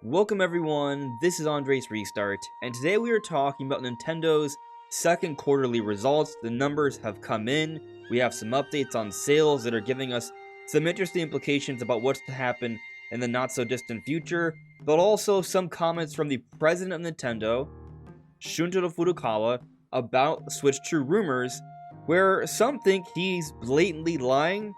Welcome everyone, this is Andre's Restart, and today we are talking about Nintendo's second quarterly results. The numbers have come in, we have some updates on sales that are giving us some interesting implications about what's to happen in the not-so-distant future, but also some comments from the President of Nintendo, Shuntaro Furukawa, about Switch 2 rumors, where some think he's blatantly lying,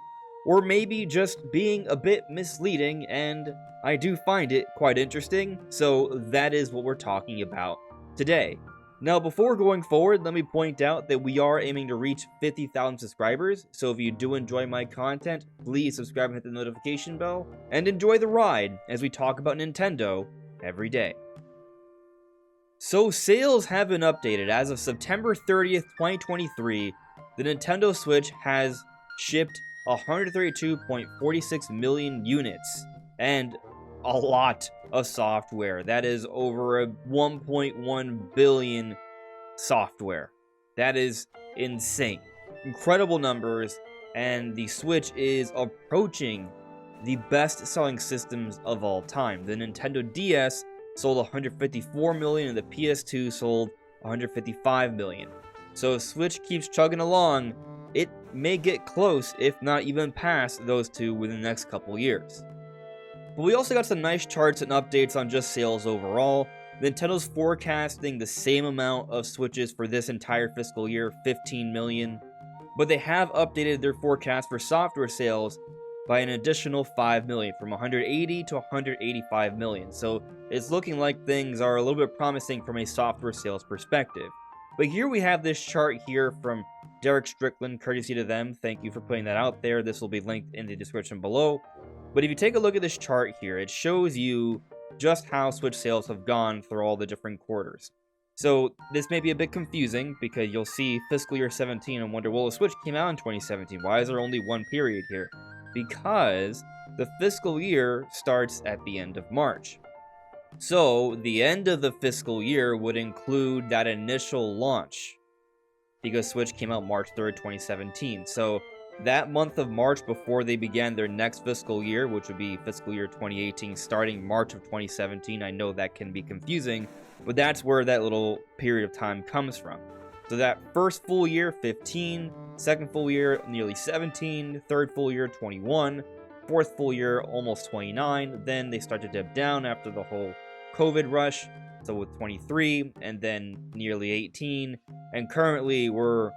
or maybe just being a bit misleading, and I do find it quite interesting, so that is what we're talking about today. Now, before going forward, let me point out that we are aiming to reach 50,000 subscribers, so if you do enjoy my content, please subscribe and hit the notification bell, and enjoy the ride as we talk about Nintendo every day. So, sales have been updated. As of September 30th, 2023, the Nintendo Switch has shipped 132.46 million units, and a lot of software. That is over 1.1 billion software. That is insane. Incredible numbers, and the Switch is approaching the best-selling systems of all time. The Nintendo DS sold 154 million, and the PS2 sold 155 million. So if Switch keeps chugging along, it may get close, if not even past those two within the next couple years. But we also got some nice charts and updates on just sales overall. Nintendo's forecasting the same amount of Switches for this entire fiscal year, 15 million. But they have updated their forecast for software sales by an additional 5 million, from 180 to 185 million. So it's looking like things are a little bit promising from a software sales perspective. But here we have this chart here from Derek Strickland, courtesy to them. Thank you for putting that out there. This will be linked in the description below. But if you take a look at this chart here, it shows you just how Switch sales have gone through all the different quarters. So this may be a bit confusing, because you'll see fiscal year 17 and wonder, well, the Switch came out in 2017. Why is there only one period here? Because the fiscal year starts at the end of March. So the end of the fiscal year would include that initial launch, because Switch came out March 3rd, 2017. So that month of March, before they began their next fiscal year, which would be fiscal year 2018, starting March of 2017. I know that can be confusing, but that's where that little period of time comes from. So that first full year, 15, second full year, nearly 17, third full year, 21, fourth full year, almost 29. Then they start to dip down after the whole COVID rush, so with 23, and then nearly 18, and currently we're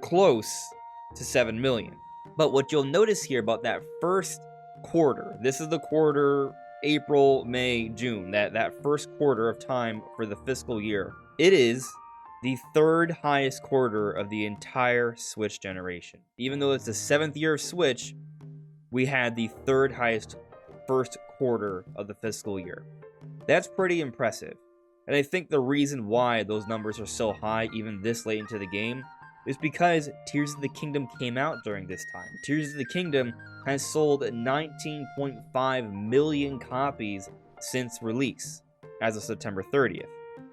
close to 7 million. But what you'll notice here about that first quarter, this is the quarter April, May, June, that first quarter of time for the fiscal year, it is the third highest quarter of the entire Switch generation. Even though it's the 7th year of Switch, we had the third highest first quarter of the fiscal year. That's pretty impressive. And I think the reason why those numbers are so high even this late into the game is because Tears of the Kingdom came out during this time. Tears of the Kingdom has sold 19.5 million copies since release, as of September 30th.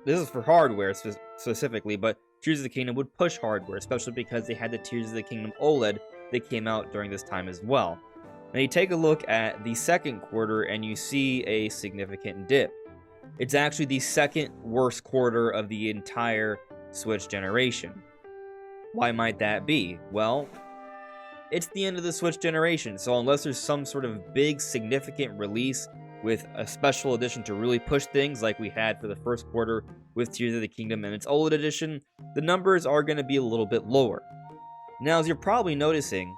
This is for hardware specifically, but Tears of the Kingdom would push hardware, especially because they had the Tears of the Kingdom OLED that came out during this time as well. Now you take a look at the second quarter and you see a significant dip. It's actually the second worst quarter of the entire Switch generation. Why might that be? Well, it's the end of the Switch generation, so unless there's some sort of big significant release with a special edition to really push things like we had for the first quarter with Tears of the Kingdom and its OLED edition, the numbers are going to be a little bit lower. Now, as you're probably noticing,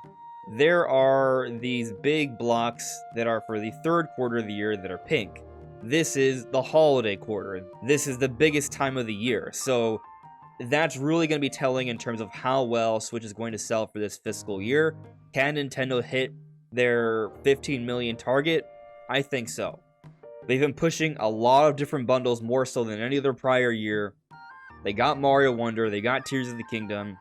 there are these big blocks that are for the third quarter of the year that are pink. This is the holiday quarter. This is the biggest time of the year, so that's really going to be telling in terms of how well Switch is going to sell for this fiscal year. Can Nintendo hit their 15 million target? I think so. They've been pushing a lot of different bundles, more so than any other prior year. They got Mario Wonder, they got Tears of the Kingdom.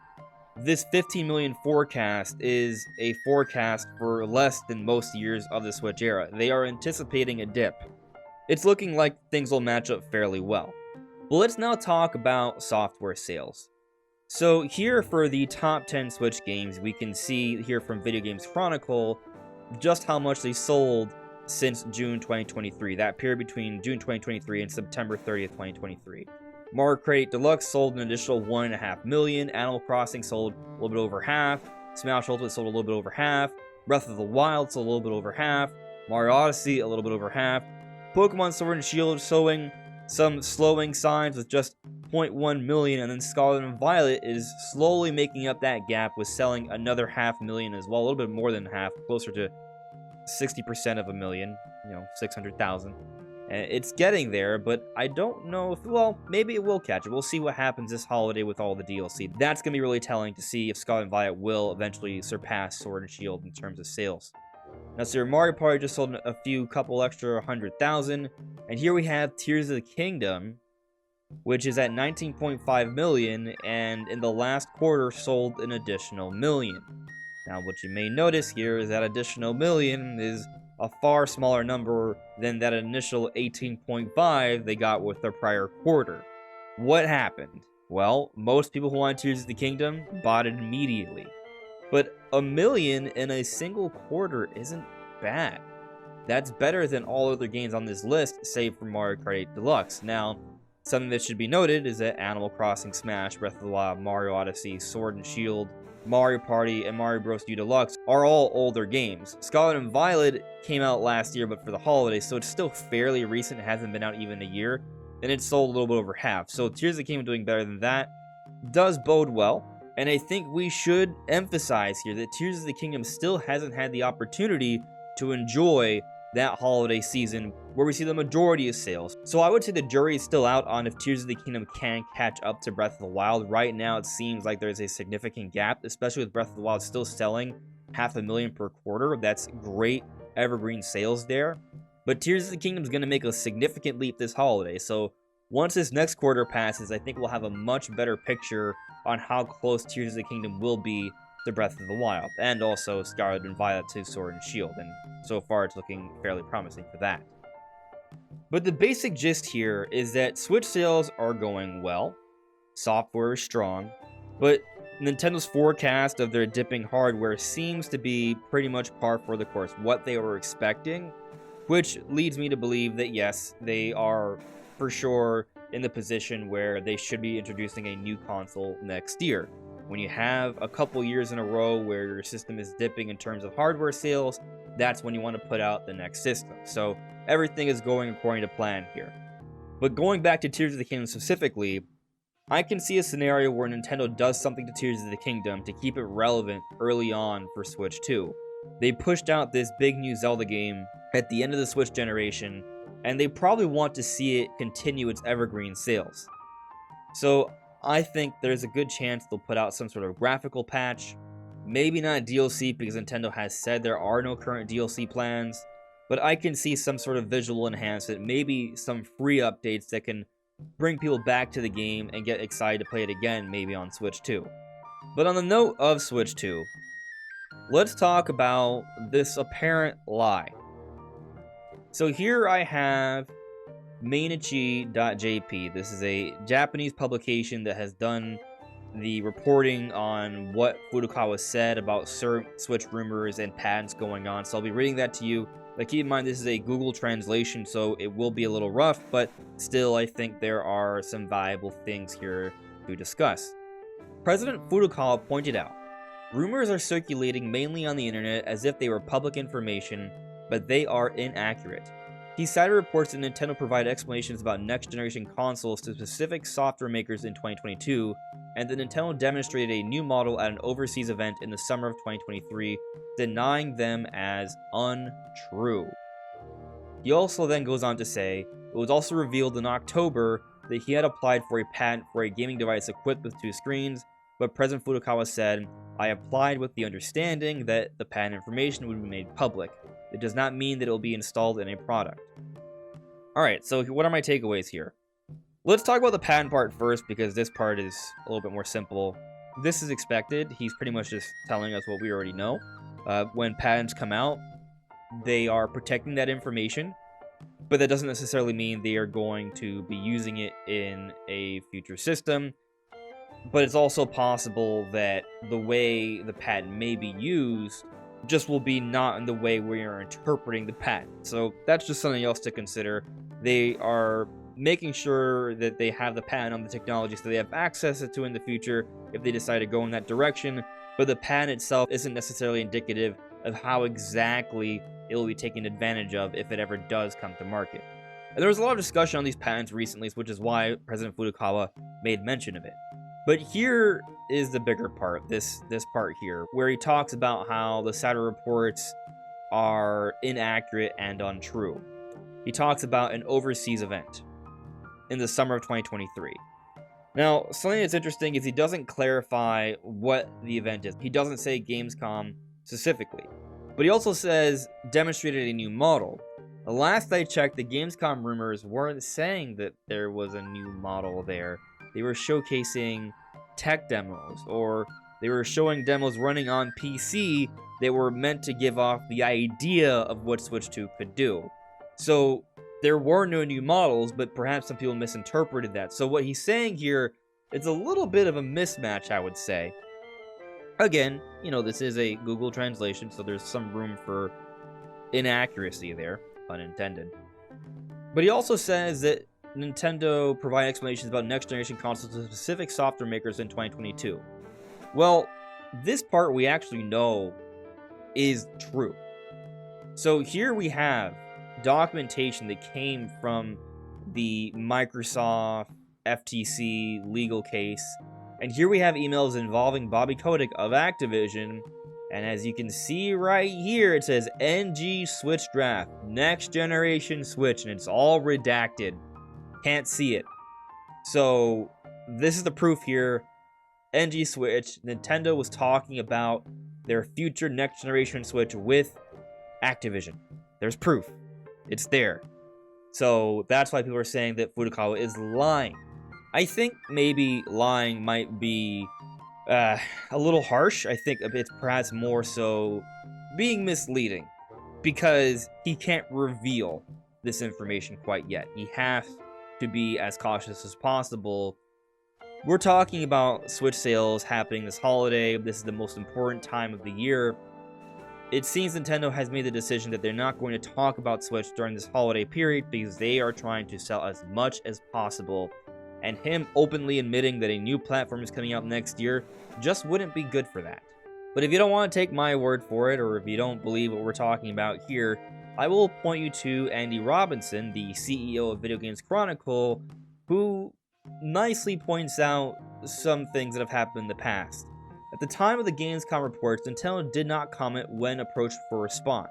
This 15 million forecast is a forecast for less than most years of the Switch era. They are anticipating a dip. It's looking like things will match up fairly well. But let's now talk about software sales. So here for the top 10 Switch games, we can see here from Video Games Chronicle just how much they sold since June 2023, that period between June 2023 and September 30th, 2023. Mario Kart 8 Deluxe sold an additional 1.5 million, Animal Crossing sold a little bit over half, Smash Ultimate sold a little bit over half, Breath of the Wild sold a little bit over half, Mario Odyssey a little bit over half, Pokemon Sword and Shield showing some slowing signs with just 0.1 million, and then Scarlet and Violet is slowly making up that gap with selling another 500,000 as well, a little bit more than half, closer to 60% of a million, 600,000. It's getting there, but I don't know if, well, maybe it will catch it. We'll see what happens this holiday with all the DLC. That's going to be really telling to see if Scarlet and Violet will eventually surpass Sword and Shield in terms of sales. Now, so Mario Party just sold a couple extra 100,000, and here we have Tears of the Kingdom, which is at 19.5 million, and in the last quarter sold an additional million. Now, what you may notice here is that additional million is a far smaller number than that initial 18.5 they got with their prior quarter. What happened? Well, most people who wanted Tears of the Kingdom bought it immediately. But a million in a single quarter isn't bad. That's better than all other games on this list, save for Mario Kart 8 Deluxe. Now, something that should be noted is that Animal Crossing, Smash, Breath of the Wild, Mario Odyssey, Sword and Shield, Mario Party, and Mario Bros. U Deluxe are all older games. Scarlet and Violet came out last year, but for the holidays, so it's still fairly recent. It hasn't been out even a year, and it sold a little bit over half. So Tears of the Kingdom doing better than that does bode well. And I think we should emphasize here that Tears of the Kingdom still hasn't had the opportunity to enjoy that holiday season where we see the majority of sales. So I would say the jury is still out on if Tears of the Kingdom can catch up to Breath of the Wild. Right now, it seems like there's a significant gap, especially with Breath of the Wild still selling 500,000 per quarter. That's great evergreen sales there. But Tears of the Kingdom is going to make a significant leap this holiday. So once this next quarter passes, I think we'll have a much better picture on how close Tears of the Kingdom will be to Breath of the Wild, and also Scarlet and Violet to Sword and Shield, and so far it's looking fairly promising for that. But the basic gist here is that Switch sales are going well, software is strong, but Nintendo's forecast of their dipping hardware seems to be pretty much par for the course, what they were expecting, which leads me to believe that yes, they are for sure in the position where they should be introducing a new console next year. When you have a couple years in a row where your system is dipping in terms of hardware sales, that's when you want to put out the next system. So everything is going according to plan here. But going back to Tears of the Kingdom specifically, I can see a scenario where Nintendo does something to Tears of the Kingdom to keep it relevant early on for Switch 2. They pushed out this big new Zelda game at the end of the Switch generation, and they probably want to see it continue its evergreen sales. So I think there's a good chance they'll put out some sort of graphical patch, maybe not DLC because Nintendo has said there are no current DLC plans, but I can see some sort of visual enhancement, maybe some free updates that can bring people back to the game and get excited to play it again, maybe on Switch 2. But on the note of Switch 2, let's talk about this apparent lie. So here I have Mainichi.jp. This is a Japanese publication that has done the reporting on what Furukawa said about certain Switch rumors and patents going on. So I'll be reading that to you. But keep in mind, this is a Google translation, so it will be a little rough, but still, I think there are some valuable things here to discuss. President Furukawa pointed out, rumors are circulating mainly on the internet as if they were public information, but they are inaccurate. He cited reports that Nintendo provided explanations about next-generation consoles to specific software makers in 2022, and that Nintendo demonstrated a new model at an overseas event in the summer of 2023, denying them as untrue. He also then goes on to say, it was also revealed in October that he had applied for a patent for a gaming device equipped with 2 screens, but President Furukawa said, I applied with the understanding that the patent information would be made public. It does not mean that it will be installed in a product. Alright, so what are my takeaways here? Let's talk about the patent part first, because this part is a little bit more simple. This is expected. He's pretty much just telling us what we already know. When patents come out, they are protecting that information, but that doesn't necessarily mean they are going to be using it in a future system. but it's also possible that the way the patent may be used just will be not in the way we are interpreting the patent. So that's just something else to consider. They are making sure that they have the patent on the technology so they have access to in the future if they decide to go in that direction, but the patent itself isn't necessarily indicative of how exactly it will be taken advantage of if it ever does come to market. And there was a lot of discussion on these patents recently, which is why President Furukawa made mention of it. But here is the bigger part, this part here, where he talks about how the Saturn reports are inaccurate and untrue. He talks about an overseas event in the summer of 2023. Now, something that's interesting is he doesn't clarify what the event is. He doesn't say Gamescom specifically, but he also says demonstrated a new model. The last I checked, the Gamescom rumors weren't saying that there was a new model there. They were showcasing tech demos, or they were showing demos running on PC that were meant to give off the idea of what Switch 2 could do. So there were no new models, but perhaps some people misinterpreted that. So what he's saying here is a little bit of a mismatch, I would say. Again, you know, this is a Google translation, so there's some room for inaccuracy there, unintended. But he also says that Nintendo provided explanations about next-generation consoles to specific software makers in 2022. Well, this part we actually know is true. So here we have documentation that came from the Microsoft FTC legal case, and here we have emails involving Bobby Kotick of Activision, and as you can see right here, it says NG Switch Draft, Next Generation Switch, and it's all redacted. Can't see it. So this is the proof here. NG Switch, Nintendo was talking about their future next generation Switch with Activision. There's proof. It's there. So that's why people are saying that Furukawa is lying. I think maybe lying might be a little harsh. I think it's perhaps more so being misleading, because he can't reveal this information quite yet. He has to be as cautious as possible. We're talking about Switch sales happening this holiday. This is the most important time of the year. It seems Nintendo has made the decision that they're not going to talk about Switch during this holiday period because they are trying to sell as much as possible. And him openly admitting that a new platform is coming out next year just wouldn't be good for that. But if you don't want to take my word for it, or if you don't believe what we're talking about here, I will point you to Andy Robinson, the CEO of Video Games Chronicle, who nicely points out some things that have happened in the past. At the time of the Gamescom reports, Nintendo did not comment when approached for a response.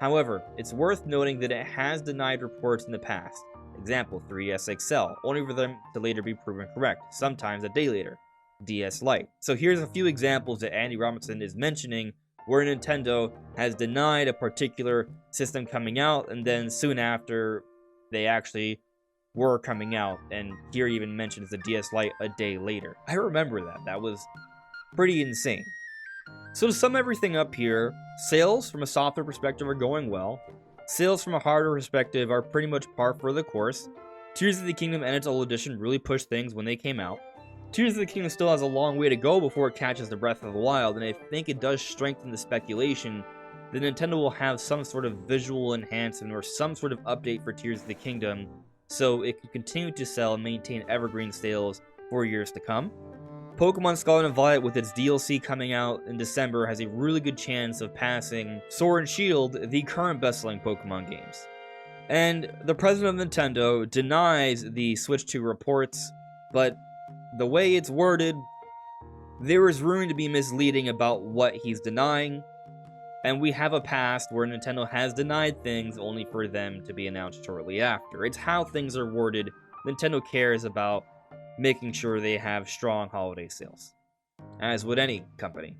However, it's worth noting that it has denied reports in the past. Example, 3DS XL, only for them to later be proven correct, sometimes a day later. DS Lite. So here's a few examples that Andy Robinson is mentioning where Nintendo has denied a particular system coming out, and then soon after, they actually were coming out, and here he even mentions the DS Lite a day later. I remember that. That was pretty insane. So to sum everything up here, sales from a software perspective are going well. Sales from a hardware perspective are pretty much par for the course. Tears of the Kingdom and its old edition really pushed things when they came out. Tears of the Kingdom still has a long way to go before it catches the Breath of the Wild, and I think it does strengthen the speculation that Nintendo will have some sort of visual enhancement or some sort of update for Tears of the Kingdom so it can continue to sell and maintain evergreen sales for years to come. Pokemon Scarlet and Violet, with its DLC coming out in December, has a really good chance of passing Sword and Shield, the current best-selling Pokemon games. And the president of Nintendo denies the Switch 2 reports, but the way it's worded, there is room to be misleading about what he's denying, and we have a past where Nintendo has denied things only for them to be announced shortly after. It's how things are worded. Nintendo cares about making sure they have strong holiday sales, as would any company,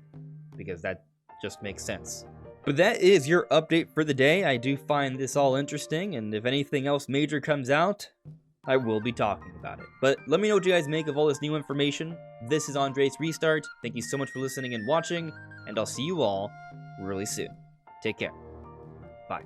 because that just makes sense. But that is your update for the day. I do find this all interesting, and if anything else major comes out, I will be talking about it. But let me know what you guys make of all this new information. This is Andres Restart. Thank you so much for listening and watching, and I'll see you all really soon. Take care. Bye.